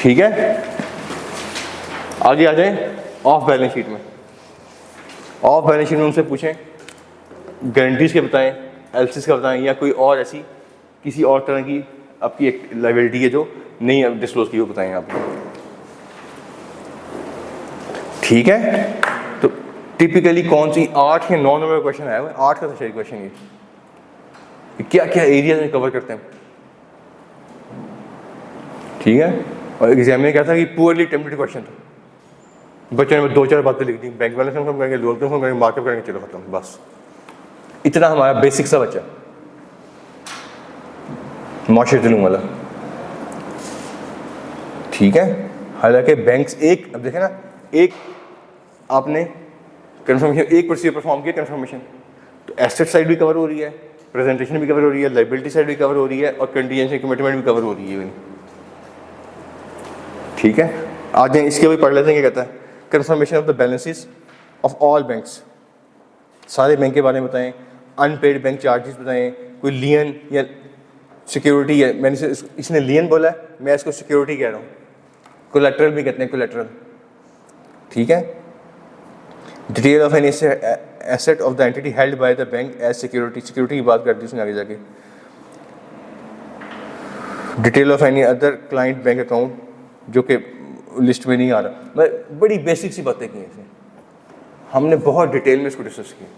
ठीक है, आगे आ जाए ऑफ बैलेंस शीट में। ऑफ बैलेंस शीट में उनसे पूछें गारंटीज के बताएं, एलसीज का बताएं, या कोई और ऐसी किसी और तरह की आपकी एक लायबिलिटी है जो नहीं डिस्क्लोज की, वो बताएं आप। ठीक है, तो टिपिकली कौन सी 8 या 9 नंबर का क्वेश्चन आया हुआ है, 8 का तो सही क्वेश्चन ये क्या क्या एरिया में कवर करते हैं। ठीक है, और एग्जाम में क्या था कि पुअरली टेम्पटेड क्वेश्चन था, बच्चों ने 2-4 बातें लिख दी, बैंक बैलेंस कन्फर्म करेंगे, लोन कन्फर्म करेंगे, मार्कअप करेंगे, चलो खत्म, बस इतना हमारा बेसिक सा बच्चा माशरतुल वाला। ठीक है, हालांकि बैंक्स एक, अब देखें ना, एक आपने कंफर्मेशन, एक प्रोसीजर परफॉर्म किया कंफर्मेशन, तो एसेट साइड भी कवर हो रही है, प्रेजेंटेशन भी कवर हो रही है, लायबिलिटी साइड भी कवर हो रही है, और कंटीजेंसी कमिटमेंट भी कवर हो रही है। ठीक है, आज इसके भी पढ़ लेते हैं क्या कहता है। Confirmation of the balances of all banks, सारे बैंक के बारे में बताएं, अनपेड बैंक चार्जेस बताएं, कोई लियन या सिक्योरिटी है, मैंने इसने लियन बोला है, मैं इसको सिक्योरिटी कह रहा हूँ, कोलैटरल भी कहते हैं, कोलैटरल। ठीक है, detail of an asset of the entity held by the bank as security, security की बात करती है उसने आगे जाके। Detail of any other client bank account, जो कि लिस्ट में नहीं आ रहा। मैं बड़ी बेसिक सी बातें की हैं, हमने बहुत डिटेल में इसको डिस्कस किया,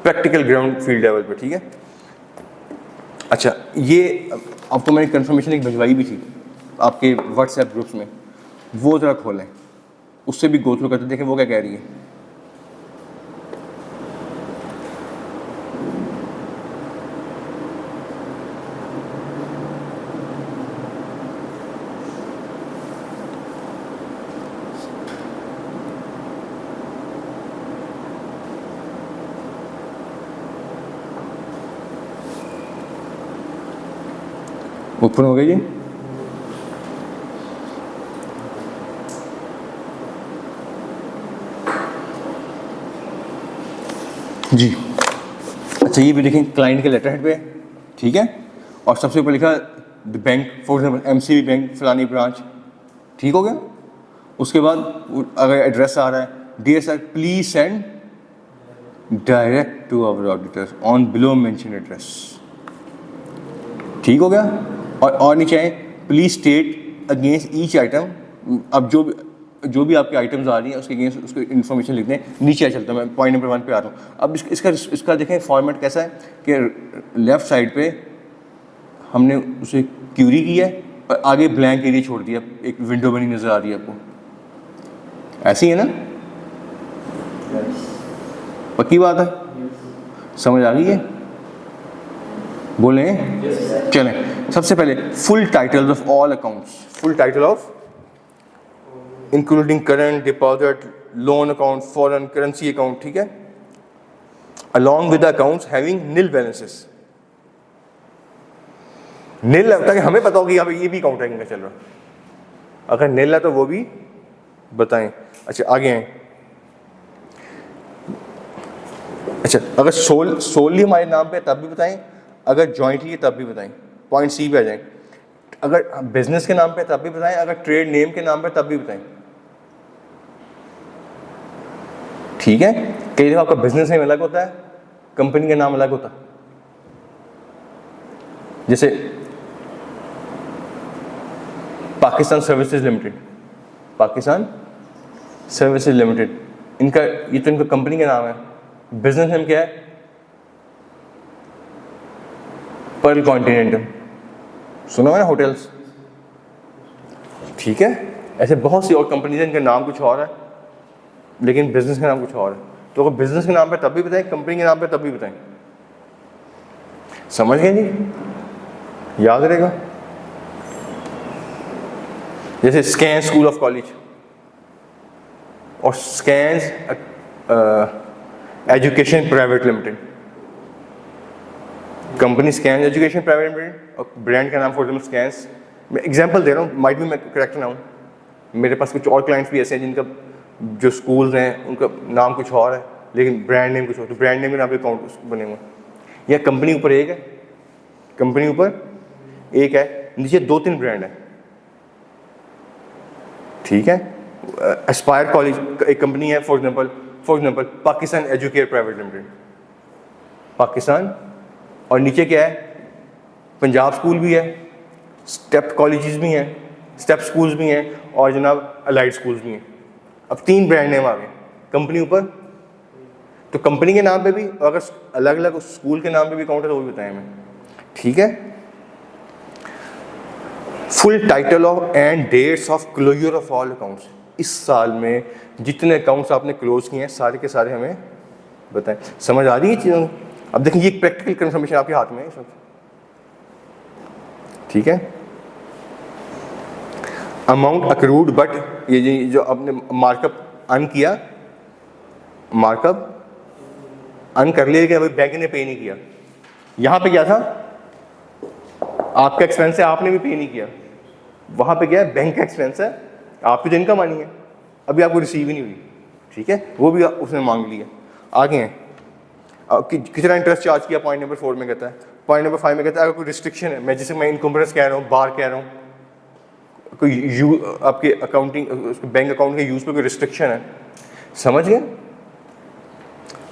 प्रैक्टिकल ग्राउंड फील्ड लेवल पे। ठीक है, अच्छा, ये आपको मैंने कंफर्मेशन एक भिजवाई भी थी आपके व्हाट्सएप ग्रुप्स में, वो ज़रा खोलें, उससे भी गो थ्रू करते देखें वो क्या कह रही है। ओपन हो गई जी। जी अच्छा, ये भी देखें क्लाइंट के लेटर हेड पे, ठीक है, और सबसे ऊपर लिखा the bank, for example MCB bank फलानी ब्रांच। ठीक हो गया, उसके बाद अगर एड्रेस आ रहा है, dear sir please send direct to our auditor on below mention address. ठीक हो गया, और नीचे आए please state against each item, अब जो भी आपके आइटम्स आ रही हैं उसके अगेंस्ट उसको इन्फॉर्मेशन लिख दें। नीचे चलता मैं पॉइंट नंबर 1 पे आ रहा हूँ। अब इसका देखें फॉर्मेट कैसा है कि लेफ़्ट साइड पे हमने उसे क्यूरी किया है और आगे ब्लैंक एरिया छोड़ दिया, एक विंडो बनी नज़र आ रही है आपको, ऐसी है ना? पक्की बात है, समझ आ गई है? बोलें? चलें, सबसे पहले full titles of all accounts, full title of including current, deposit, loan account, foreign currency account, ठीक है, along with accounts having nil balances. Nil लगता है कि हमें पता होगी यहाँ पे ये भी अकाउंट है इनका चल रहा, अगर नील है तो वो भी बताएं। अच्छा आगे आए, अच्छा अगर सोलली हमारे नाम पे तब भी बताएं, अगर जॉइंटली है तब भी बताएं। पॉइंट सी पे आ जाएं, अगर बिजनेस के नाम पे तब भी बताएं, अगर ट्रेड नेम के नाम पे तब भी बताएं। ठीक है, कई दफा आपका बिजनेस नेम अलग होता है, कंपनी का नाम अलग होता है। जैसे Pakistan services limited, Pakistan services limited, इनका ये तो इनका कंपनी का नाम है, बिजनेस नेम क्या है? पर्ल कॉन्टिनेंटल, सुना है ना, होटल्स। ठीक है, ऐसे बहुत सी और कंपनीज हैं इनका नाम कुछ और है लेकिन बिजनेस का नाम कुछ और है। तो अगर बिजनेस के नाम पे तब भी बताएं, कंपनी के नाम पे तब भी बताएं। समझ गए जी? याद रहेगा। जैसे स्कैन स्कूल ऑफ कॉलेज और scan education private limited, company scan education private limited और ब्रांड का नाम फॉर एग्जाम्पल स्कैन्स। मैं एग्जांपल दे रहा हूँ, माइट भी मैं करेक्ट ना हूँ, मेरे पास कुछ और क्लाइंट्स भी ऐसे हैं जिनका जो स्कूल्स हैं उनका नाम कुछ और है लेकिन ब्रांड नेम कुछ और, तो ब्रांड नेम के नाम पे अकाउंट बने हुए। या कंपनी ऊपर एक है, कंपनी ऊपर एक है, नीचे 2-3 ब्रांड है, ठीक है। एस्पायर कॉलेज एक कंपनी है, for example Pakistan educare private limited, Pakistan, और नीचे क्या है, पंजाब स्कूल भी है, स्टेप कॉलेजेस भी हैं, स्टेप स्कूल्स भी हैं, और जनाब अलाइड स्कूल्स भी हैं। अब 3 ब्रांड नेम आ गए कंपनी ऊपर, तो कंपनी के नाम पे भी, अगर अलग अलग स्कूल के नाम पे भी काउंट है तो वो भी बताएं हमें, ठीक है। Full title of and dates of closure of all accounts, इस साल में जितने अकाउंट्स आपने क्लोज किए हैं सारे के सारे हमें बताएं। समझ आ रही है चीज़ों? अब देखिए ये प्रैक्टिकल कंफर्मेशन आपके हाथ में है इस वक्त, ठीक है। अमाउंट अक्रूड, बट ये जो आपने मार्कअप अन किया, मार्कअप अन कर लिया कि अभी बैंक ने पे नहीं किया, यहाँ पे क्या था, आपका एक्सपेंस है, आपने भी पे नहीं किया, वहाँ पे क्या है, बैंक का एक्सपेंस है, आपकी तो इनकम आनी है, अभी आपको रिसीव ही नहीं हुई, ठीक है, वो भी उसने मांग लिया। आगे हैं कितना इंटरेस्ट चार्ज किया, पॉइंट नंबर 4 में कहता है। पॉइंट नंबर 5 में कहता है अगर कोई रिस्ट्रिक्शन है, मैं जैसे मैं इनकम्बरेंस कह रहा हूँ, बार कह रहा हूँ, कोई आपके अकाउंटिंग बैंक अकाउंट के यूज़ पे कोई रिस्ट्रिक्शन है, समझ गए।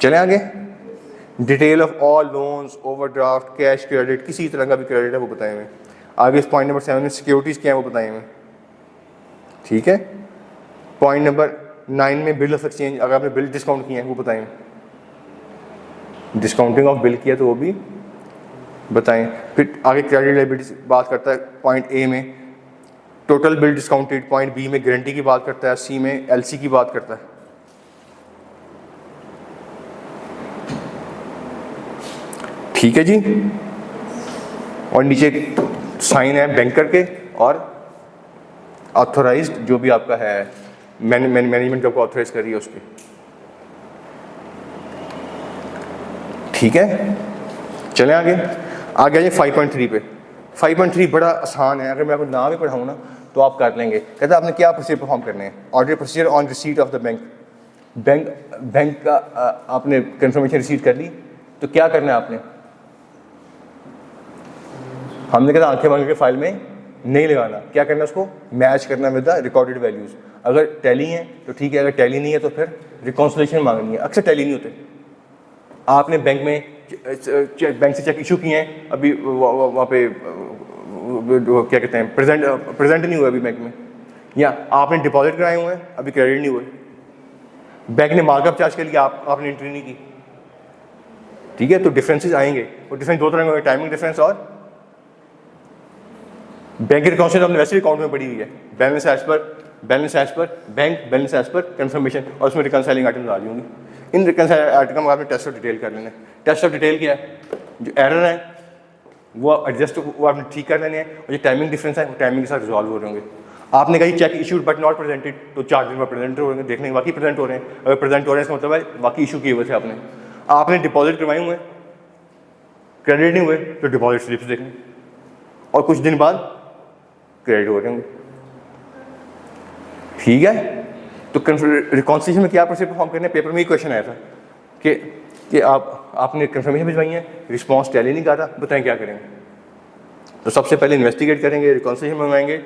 चले आगे, detail of all loans, overdraft, cash credit, किसी तरह का भी क्रेडिट है वो बताएं हमें। आगे इस पॉइंट नंबर 7 में सिक्योरिटीज़ क्या है वो बताएं हमें, ठीक है। पॉइंट नंबर 9 में बिल ऑफ एक्सचेंज, अगर आपने बिल डिस्काउंट किए हैं वो बताएं, डिस्काउंटिंग ऑफ बिल किया तो वो भी बताएं। फिर आगे क्रेडिट लायबिलिटी बात करता है पॉइंट ए में, total bill discounted, point B में गारंटी की बात करता है, सी में एलसी की बात करता है, ठीक है जी। और नीचे साइन है बैंकर के और ऑथोराइज्ड जो भी आपका है मैनेजमेंट जो आपको ऑथोराइज कर रही है उसके, ठीक है। चलें आगे, आगे आइए 5.3 पे। 5.3 बड़ा आसान है, अगर मैं आपको ना भी पढ़ाऊँ ना तो आप कर लेंगे। कहता है आपने क्या प्रोसीजर परफॉर्म करने हैं, order procedure on receipt of the bank का आपने कंफर्मेशन रिसीव कर ली तो क्या करना है आपने, हमने कहा आंखें बंद करके फाइल में नहीं लगाना, क्या करना है उसको मैच करना विद द रिकॉर्डेड वैल्यूज़। अगर टैली है तो ठीक है, अगर टैली नहीं है तो फिर रिकॉन्सिलेशन मांगनी है। अक्सर टैली नहीं होते, आपने बैंक में बैंक से चेक इशू किए हैं, अभी वहाँ पे क्या कहते हैं प्रेजेंट नहीं हुआ अभी बैंक में, या आपने डिपॉजिट कराए हुए हैं अभी क्रेडिट नहीं हुए, बैंक ने मार्कअप चार्ज कर लिया, आपने एंट्री नहीं की, ठीक है। तो डिफरेंसेस आएंगे, और डिफरेंस 2 तरह के, टाइमिंग डिफरेंस और बैंक की रिकॉन्सिलेशन आपने वैसे भी अकाउंट में पड़ी हुई है, balance as per bank, balance as per confirmation, और उसमें रिकॉन्साइलिंग आइटम डाली होंगी। इन रिकॉन्साइलिंग आइटम का आपने टेस्ट ऑफ डिटेल कर लेना है। टेस्ट ऑफ डिटेल क्या है, जो एरर है वो एडजस्ट, वो आपने ठीक कर लेने हैं, और जो टाइमिंग डिफरेंस है वो टाइमिंग के साथ रिजॉल्व हो रहे होंगे। आपने कहीं check issued but not presented तो 4 दिन में प्रेजेंट हो रहे हैं, देखने बाकी प्रेजेंट हो रहे हैं, अगर प्रेजेंट हो रहे हैं इसका मतलब है बाकी इशू किए हुए थे आपने डिपॉजिट करवाए हुए क्रेडिट नहीं हुए तो डिपॉजिट स्लिप्स देखें, और कुछ दिन बाद क्रेडिट हो रहे होंगे, ठीक है। तो रिकॉन्सिलेशन में क्या प्रोसेस परफॉर्म करने, पेपर में ही क्वेश्चन आया था कि आपने कंफर्मेशन भिजवाई है, रिस्पांस टैली नहीं कर रहा, बताएं क्या करेंगे। तो सबसे पहले इन्वेस्टिगेट करेंगे, रिकॉन्सिलेशन मंगवाएंगे,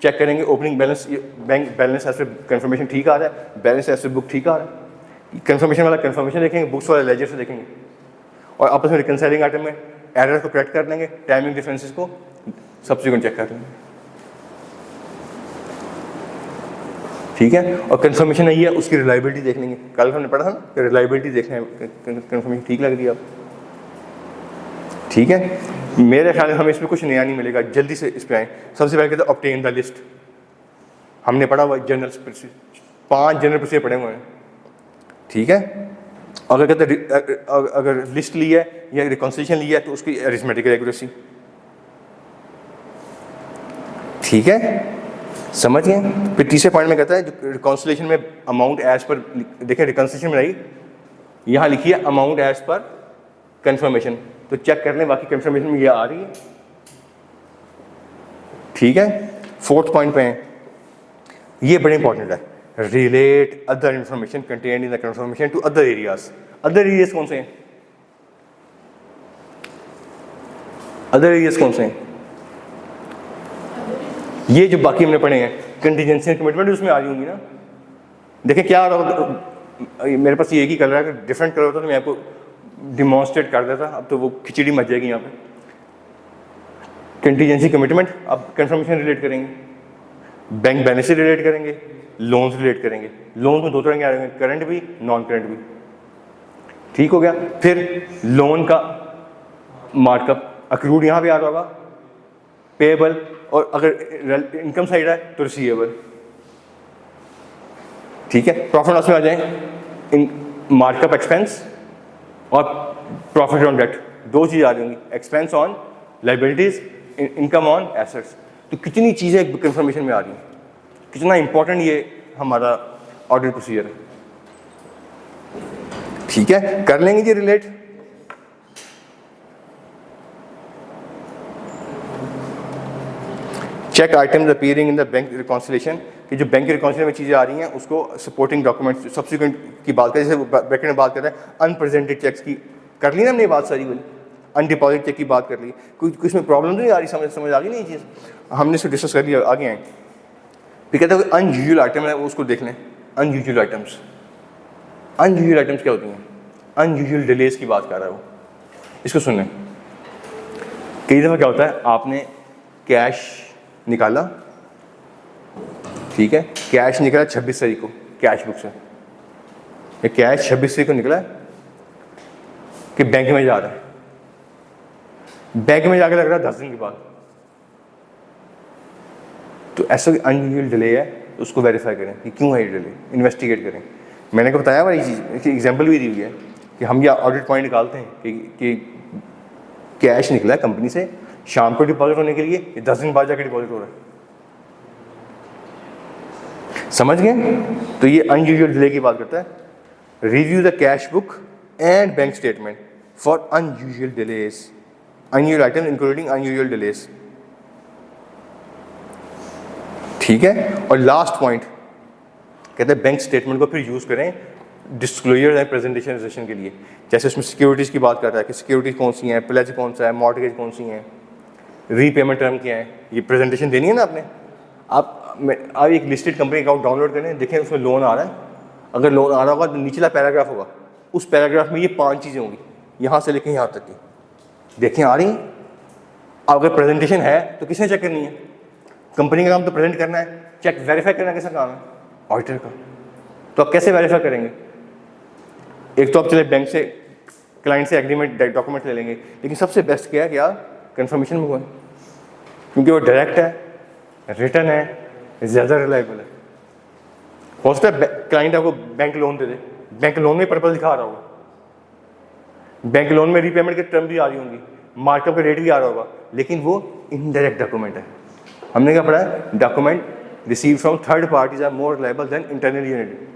चेक करेंगे ओपनिंग बैलेंस, बैंक बैलेंस ऐसे कंफर्मेशन ठीक आ रहा है, बैलेंस ऐसे बुक ठीक आ रहा है, कंफर्मेशन वाला कंफर्मेशन देखेंगे, बुक्स वाला लेजर से देखेंगे, और आपस में रिकॉन्साइलिंग आइटम में एरर को करेक्ट कर लेंगे, टाइमिंग डिफरेंसेस को सब्सिक्वेंट चेक कर लेंगे, ठीक है। और कंफर्मेशन नहीं है उसकी रिलायबिलिटी देख लेंगे, कल हमने पढ़ा था ना रिलायबिलिटी देखना है, कंफर्मेशन ठीक लग रही है आप, ठीक है। मेरे ख्याल में हमें इसमें कुछ नया नहीं मिलेगा, जल्दी से इस पे आए। सबसे पहले कहते हैं ऑब्टेन द लिस्ट, हमने पढ़ा हुआ जनरल 5 जनरल प्रोसीजर पढ़े हुए हैं, ठीक है। अगर कहते अगर लिस्ट ली है या रिकॉन्सिलेशन ली है तो उसकी अरिथमेटिकल एक्यूरेसी, ठीक है, समझ गए। फिर तीसरे पॉइंट में कहता है जो रिकॉन्सिलेशन में अमाउंट एज पर, देखें रिकॉन्सिलेशन में नहीं, यहाँ लिखी है अमाउंट एज पर कंफर्मेशन, तो चेक कर लें बाकी कंफर्मेशन में ये आ रही है, ठीक है। 4th पॉइंट पे है, ये बड़े इंपॉर्टेंट है, relate other information contained in the confirmation to other areas. Other areas कौन से हैं, अदर एरियाज कौन से हैं, ये जो बाकी हमने पढ़े हैं कंटीजेंसी कमिटमेंट उसमें आ रही होंगी ना। देखिए क्या हो रहा होगा, मेरे पास ये एक ही कलर है, अगर डिफरेंट कलर होता तो मैं आपको डिमॉन्स्ट्रेट कर देता, अब तो वो खिचड़ी मच जाएगी यहाँ पे। कंटीजेंसी कमिटमेंट अब कंफर्मेशन रिलेट करेंगे, बैंक बैलेंस से रिलेट करेंगे, लोन से रिलेट करेंगे। लोन में दो तरह के आ रहे हैं, करंट भी नॉन करंट भी। ठीक हो गया। फिर लोन का मार्कअप अक्रूड यहाँ पे आ रहा होगा, पेएबल, और अगर इनकम साइड है तो रिसीवेबल। ठीक है। प्रॉफिट लॉस में आ जाए इन मार्कअप एक्सपेंस और प्रॉफिट ऑन डेट, दो चीज़ आ रही होंगी, expense on liabilities, income on assets. तो कितनी चीज़ें कंफर्मेशन में आ रही हैं, कितना इंपॉर्टेंट ये हमारा ऑडिट प्रोसीजर है। ठीक है, कर लेंगे जी relate. Check items appearing in the bank reconciliation, कि जो बैंक रिकॉन्सिलेशन में चीज़ें आ रही हैं उसको सपोर्टिंग डॉक्यूमेंट्स सब्सिक्वेंट की बात करें, जैसे ब्रैकेट में बात कर रहे हैं अनप्रेजेंटेड चेक्स की, कर ली ना हमने बात सारी वाली, अनडिपॉजिट चेक की बात कर ली। कुछ इसमें प्रॉब्लम नहीं आ रही, समझ आ गई नहीं ये चीज़, हमने इसको डिस्कस कर लिया, आगे आए। फिर कहते हैं अनयूजुअल आइटम है, उसको देख लें। अनयूजुअल आइटम्स, अनयूजुअल आइटम्स क्या होती हैं? अनयूजुअल डिलेज की बात कर रहा है वो, इसको सुन लें। कई दफ़ा क्या होता है, आपने कैश निकाला, ठीक है, कैश निकला 26 तारीख को कैश बुक से, ये कैश 26 तारीख को निकला कि बैंक में जा रहा है, बैंक में जाके लग रहा है 10 दिन के बाद, तो ऐसा अनयूजुअल डिले है तो उसको वेरीफाई करें कि क्यों है ये डिले, इन्वेस्टिगेट करें। मैंने को बताया वाली चीज़, एग्जाम्पल भी दी हुई है कि हम यह ऑडिट पॉइंट निकालते हैं कि कैश निकला है कंपनी से शाम को डिपॉजिट होने के लिए, ये 10 दिन बाद जाके डिपॉजिट हो रहा है। समझ गए? तो ये अनयूजुअल डिले की बात करता है। Review the cash book and bank statement for unusual delays, unusual item including unusual delays. ठीक है। और लास्ट पॉइंट कहते हैं बैंक स्टेटमेंट को फिर यूज़ करें डिस्क्लोजर एंड प्रेजेंटेशन सेशन के लिए। जैसे उसमें सिक्योरिटीज़ की बात कर रहा है कि सिक्योरिटीज़ कौन सी हैं, प्लेज कौन सा है, मॉर्टगेज कौन सी हैं, रीपेमेंट टर्म क्या है, ये प्रेजेंटेशन देनी है ना आपने। आप एक लिस्टेड कंपनी अकाउंट डाउनलोड करें, देखें उसमें लोन आ रहा है, अगर लोन आ रहा होगा तो निचला पैराग्राफ होगा, उस पैराग्राफ में ये 5 चीज़ें होंगी, यहाँ से लेकर यहाँ तक की, देखें आ रही हैं। अगर प्रेजेंटेशन है तो किसने चेक करनी है? कंपनी का काम तो प्रेजेंट करना है, चेक वेरीफाई करना किसका काम है? ऑडिटर का। तो आप कैसे वेरीफाई करेंगे? एक तो आप चले बैंक से, क्लाइंट से एग्रीमेंट डॉक्यूमेंट ले लेंगे, लेकिन सबसे बेस्ट क्या है कि आप कंफर्मेशन मंगवाएं, क्योंकि वो डायरेक्ट है, रिटर्न है, ज़्यादा रिलायबल है। हो सकता है क्लाइंट आपको बैंक लोन दे दे, बैंक लोन में पर्पल दिखा रहा होगा, बैंक लोन में रीपेमेंट के टर्म भी आ रही होंगी, मार्कअप का रेट भी आ रहा होगा, लेकिन वो इनडायरेक्ट डॉक्यूमेंट है। हमने क्या पढ़ा है? Document receive from third parties are more reliable than internal unit.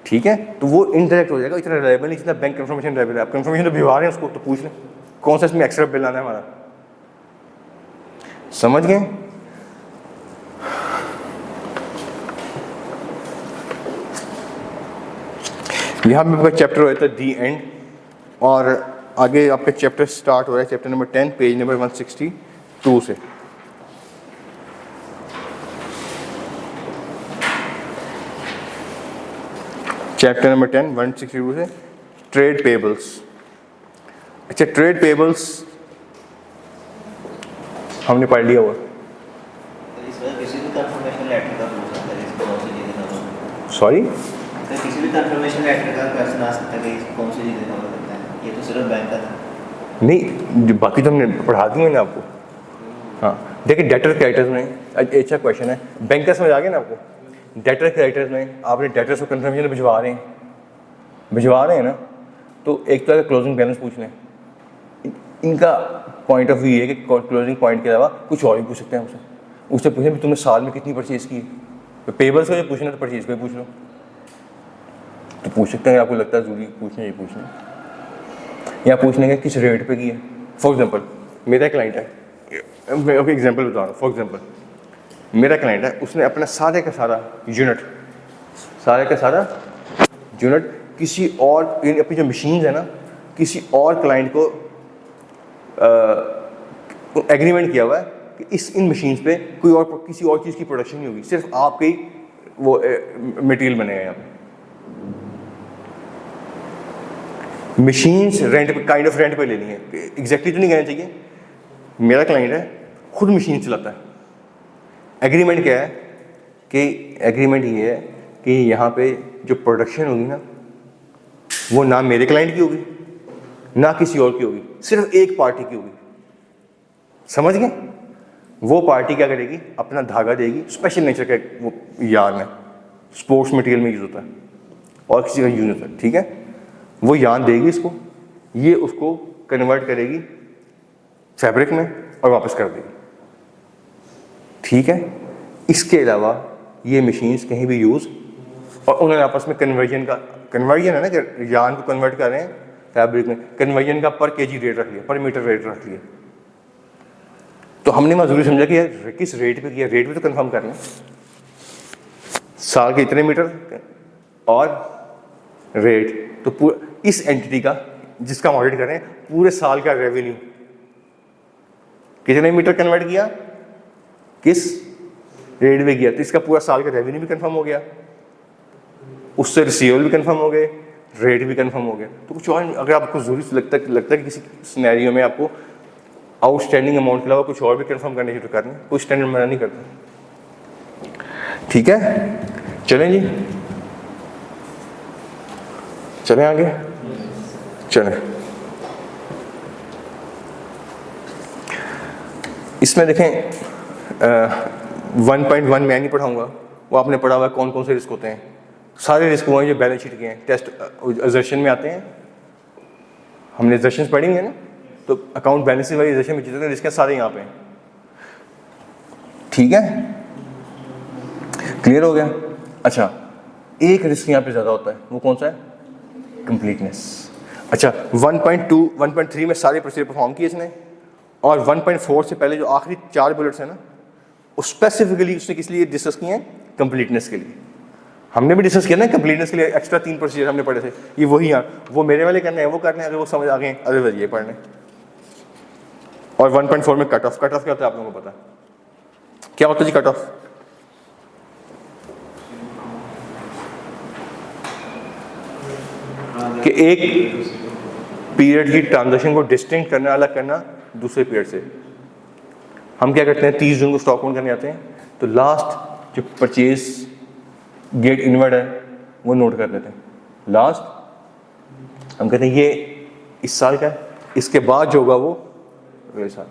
ठीक है, तो वो इनडायरेक्ट हो जाएगा, इतना रिलायबल नहीं जितना बैंक कंफर्मेशन रिलायबल है। आप कंफर्मेशन तो भिजवा रहे हैं उसको, तो पूछ लें कौन सा इसमें एक्स्ट्रा बिल आना है हमारा। समझ गए? यहाँ पे आपका चैप्टर हो जाता है दी एंड, और आगे आपका चैप्टर स्टार्ट हो रहा है चैप्टर नंबर 10 पेज नंबर 162 से। चैप्टर नंबर 10 162 से ट्रेड पेबल्स। अच्छा, ट्रेड पेबल्स हमने पढ़ लिया हुआ। सॉरी, किसी भी कंफर्मेशन लेटर का क्वेश्चन आ सकता है कि कौन सी चीज़ें कवर करता है, ये तो सिर्फ बैंक का था। नहीं, बाकी तो हमने पढ़ा दी मैंने आपको। हाँ, देखिए डेटर क्रेडिटर्स में अच्छा क्वेश्चन है, बैंक का समझ आ गया ना आपको। डेटर क्रेडिटर्स में आपने डेटर्स को कंफर्मेशन भिजवा रहे हैं ना, तो एक तरह का क्लोजिंग बैलेंस पूछ लें। इनका पॉइंट ऑफ व्यू है कि क्लोजिंग पॉइंट के अलावा कुछ और भी पूछ सकते हैं हमसे। उससे पूछें भी तुमने साल में कितनी परचेज़ की है, तो पेबल्स को जो पूछना तो परचेज़ को ही पूछ लो, तो पूछ सकते हैं। आपको लगता है जरूरी पूछना, ये पूछना, या पूछने का किस रेट पे की है। फॉर एग्जांपल मेरा क्लाइंट है, मैं आपको एग्जांपल बता रहा हूँ। फॉर एग्जांपल मेरा क्लाइंट है, उसने अपना सारे का सारा यूनिट किसी और, अपनी जो मशीन है ना, किसी और क्लाइंट को एग्रीमेंट किया हुआ है कि इन मशीन्स पे कोई और किसी और चीज़ की प्रोडक्शन नहीं होगी, सिर्फ आपके ही वो मटेरियल बनेगा यहाँ पे। मशीन्स रेंट पे, काइंड ऑफ रेंट पे लेनी है, एग्जैक्टली तो नहीं कहना चाहिए। मेरा क्लाइंट है खुद मशीन चलाता है, एग्रीमेंट क्या है कि एग्रीमेंट ये है कि यहाँ पे जो प्रोडक्शन होगी ना वो ना मेरे क्लाइंट की होगी ना किसी और की होगी, सिर्फ एक पार्टी की होगी। समझ गए? वो पार्टी क्या करेगी, अपना धागा देगी, स्पेशल नेचर का वो यार्न है, स्पोर्ट्स मटेरियल में यूज़ होता है और किसी का यूज होता है, ठीक है। वो यार्न देगी इसको, ये उसको कन्वर्ट करेगी फैब्रिक में और वापस कर देगी, ठीक है। इसके अलावा ये मशीन्स कहीं भी यूज़, और उन्होंने आपस में कन्वर्जन है ना कि यार्न को कन्वर्ट कर रहे हैं फैब्रिक में, कन्वर्जन का पर केजी रेट रख लिया, पर मीटर रेट रख लिया। तो हमने मजदूरी समझा कि यार किस रेट पे किया, रेट भी तो कंफर्म करना, साल के इतने मीटर और रेट, तो पूरा इस एंटिटी का जिसका हम ऑडिट कर रहे हैं पूरे साल का रेवेन्यू, कितने मीटर कन्वर्ट किया, किस रेट पे किया, तो इसका पूरा साल का रेवेन्यू भी कंफर्म हो गया, उससे रिसीवेबल भी कंफर्म हो गए, रेट भी कंफर्म हो गया। तो कुछ और अगर आपको जरूरी लगता है कि किसी सिनेरियो में आपको आउटस्टैंडिंग अमाउंट के अलावा कुछ और भी कंफर्म करने शुरू करना, कोई स्टैंडर्ड मना नहीं करता, ठीक है। चलें जी, चलें आगे, चलें। इसमें देखें 1.1 मैं नहीं पढ़ाऊंगा, वो आपने पढ़ा हुआ है कौन कौन से रिस्क होते हैं। सारे रिस्क वो हैं जो बैलेंस शीट के हैं, टेस्ट एजर्शन में आते हैं, हमने एजर्शंस पढ़ी हैं ना, तो अकाउंट बैलेंस वाली एजर्शन में जितने रिस्क हैं सारे यहाँ पे हैं, ठीक है, क्लियर हो गया। अच्छा, एक रिस्क यहाँ पे ज़्यादा होता है, वो कौन सा है, कंप्लीटनेस। अच्छा, 1.2 1.3 में सारे प्रोसीजर परफॉर्म किए इसने, और 1.4 से पहले जो आखिरी 4 बुलेट्स हैं ना, वो स्पेसिफिकली उसने किस लिए डिस्कस किए हैं, कंप्लीटनेस के लिए। हमने भी डिस्कस किया ना कंप्लीटनेस के लिए, एक्स्ट्रा 3 प्रोसीजर हमने पढ़े थे, ये वही हैं, वो मेरे वाले करने हैं, वो करने हैं, अगर वो समझ आ गए अदरवाइज ये पढ़ने। और 1.4 में कट ऑफ क्या होता है आप लोगों को पता है, क्या होता है जी कट ऑफ? कि एक पीरियड की ट्रांजैक्शन को डिस्टिंक्ट करना, अलग करना दूसरे पीरियड से। हम क्या करते हैं, 30 जून को स्टॉक काउंट करने आते हैं, तो लास्ट जो परचेज गेट इनवर्ड है वो नोट कर लेते हैं, लास्ट हम कहते हैं ये इस साल का है, इसके बाद जो होगा वो अगले साल।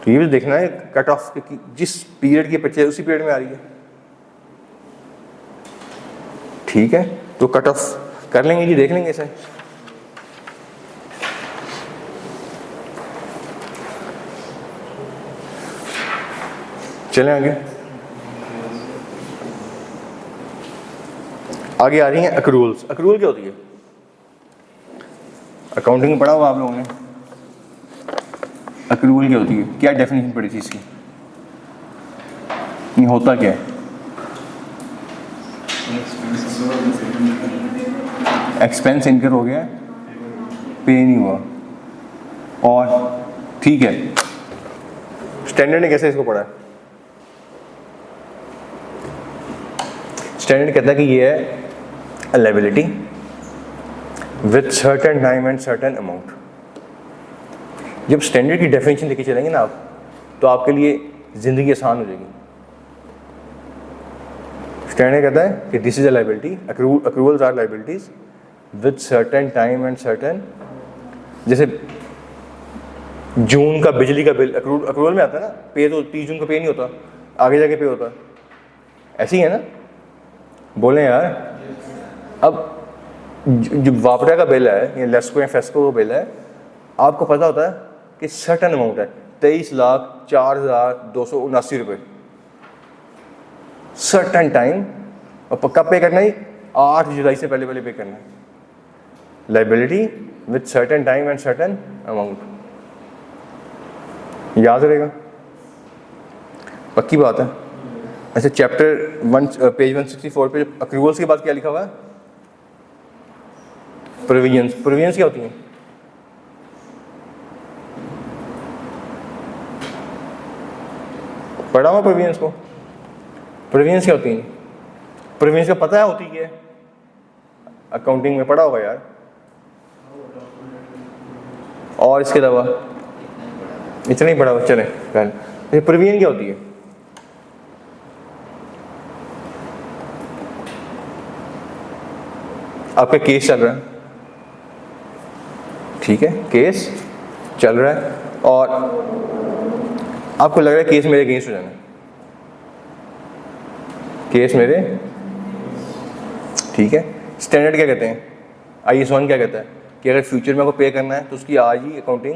तो ये भी देखना है कट ऑफ कि जिस पीरियड की परचेज उसी पीरियड में आ रही है, ठीक है। तो कट ऑफ कर लेंगे जी, देख लेंगे इसे। चलें आगे आ रही हैं अक्रूवल्स। अक्रूवल क्या होती है, अकाउंटिंग में पढ़ा हुआ आप लोगों ने, अक्रूवल क्या होती है, क्या डेफिनेशन पड़ी थी इसकी, ये होता क्या है? एक्सपेंस इनकर हो गया, पे नहीं हुआ, और ठीक है, स्टैंडर्ड ने कैसे इसको पढ़ा है? स्टैंडर्ड कहता है कि ये है liability with certain time and certain amount. जब स्टैंडर्ड की डेफिनेशन लेके चलेंगे ना आप, तो आपके लिए ज़िंदगी आसान हो जाएगी। स्टैंडर्ड कहता है कि this is a liability, accruals are liabilities with certain time and certain, जैसे जून का बिजली का बिल अक्रूवल में आता है ना, पे तो 30 जून को पे नहीं होता, आगे जाके पे होता, ऐसे ही है ना, बोलें यार। अब जो वापडा का बिल है या लेस्को या फेस्को का बिल है, आपको पता होता है कि सर्टन अमाउंट है 23,04,279 रुपये, सर्टन टाइम, और कब पे करना है, 8 जुलाई से पहले पे करना है। Liability with certain time and certain amount, याद रहेगा, पक्की बात है। अच्छा, चैप्टर 1 पेज 164 पे अक्रूवल्स के बाद क्या लिखा हुआ है, प्रोविजंस। प्रोविजंस क्या होती हैं? पढ़ा हुआ प्रोविजंस को? प्रोविजंस क्या होती हैं? प्रोविजंस का पता है होती क्या है? अकाउंटिंग में पढ़ा होगा यार। और इसके अलावा इतना ही पढ़ा हुआ, चले पहले प्रोविजन क्या होती है? आपका केस चल रहा है, ठीक है, केस चल रहा है और आपको लग रहा है केस मेरे अगेंस्ट हो जाना है, केस मेरे, ठीक है। स्टैंडर्ड क्या कहते हैं? IAS 1 क्या कहता है कि अगर फ्यूचर में आपको पे करना है तो उसकी आज ही अकाउंटिंग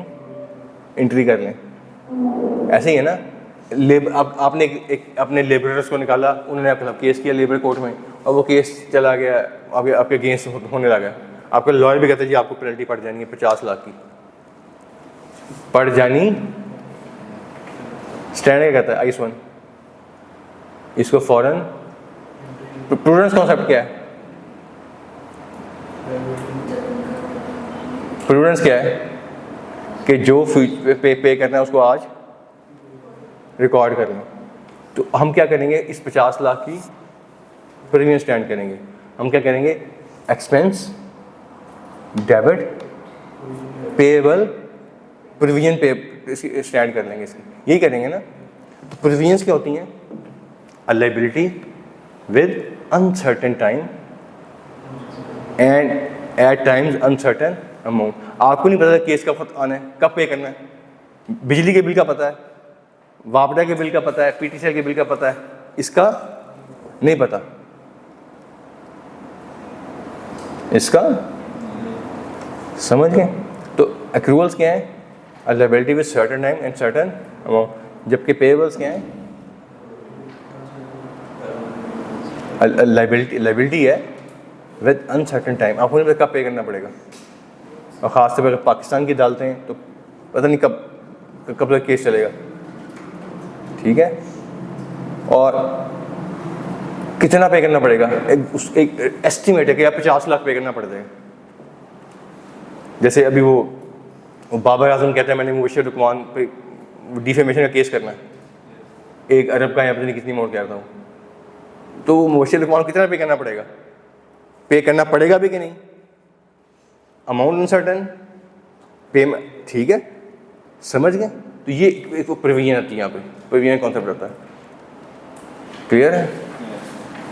एंट्री कर लें। ऐसे ही है ना, आपने अपने लेबरर्स को निकाला, उन्होंने आपके खिलाफ केस किया लेबर कोर्ट में और वो केस चला गया, आपके अगेंस्ट होने लगा। आपका लॉयर भी कहता है जी आपको पेनल्टी पड़ जानी है 50 लाख की, पड़ जानी। स्टैंडर्ड क्या कहता है? IAS 1 इसको फॉरन प्रूडेंस कॉन्सेप्ट क्या है? प्रूडेंस क्या है कि जो पे करना है उसको आज रिकॉर्ड कर लें। तो हम क्या करेंगे, इस 50 लाख की प्रीमियम स्टैंड करेंगे। हम क्या करेंगे, एक्सपेंस, डेबिट, पेएबल, प्रोविजन पे स्टैंड कर लेंगे इसकी, यही करेंगे ना। तो प्रोविजंस क्या होती हैं? A liability with uncertain time and at times uncertain amount. आपको नहीं पता केस कब आना है, कब पे करना है। बिजली के बिल का पता है, वापडा के बिल का पता है, PTCL के बिल का पता है, इसका नहीं पता, इसका समझ गए। तो एक्रूअल्स क्या है? अ liability with certain time and certain amount. जबकि पेएबल्स क्या है? लायबिलिटी है विद अनसर्टेन टाइम, आपको नहीं पता कब पे करना पड़ेगा। और ख़ास तौर पर अगर पाकिस्तान की डालते हैं तो पता नहीं कब तक केस चलेगा, ठीक है। और कितना पे करना पड़ेगा, एक एस्टिमेट है कि यार 50 लाख पे करना पड़ जाएगा। जैसे अभी वो बाबर आजम कहते हैं मैंने मुबशर रुकमान पे डिफेमेशन का केस करना है, 1 अरब का या पता नहीं कितनी अमाउंट कह रहा हूँ, तो मुबशर रुकमान कितना पे करना पड़ेगा? पे करना पड़ेगा भी कि नहीं? अमाउंट अनसर्टन, पेमेंट, ठीक है, समझ गए। तो ये एक प्रोविजन आती है, यहाँ पे प्रोविजन कॉन्सेप्ट होता है। क्लियर है?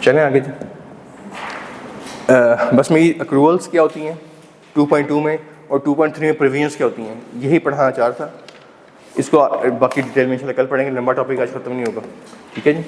चलें आगे जी। बस मेरी अक्रूवल्स क्या होती हैं 2.2 में और 2.3 में प्रोविजंस क्या होती हैं, यही पढ़ाना चाह रहा था। इसको बाकी डिटेल में इंशाल्लाह कल पढ़ेंगे, लंबा टॉपिक आज ख़त्म नहीं होगा, ठीक है जी।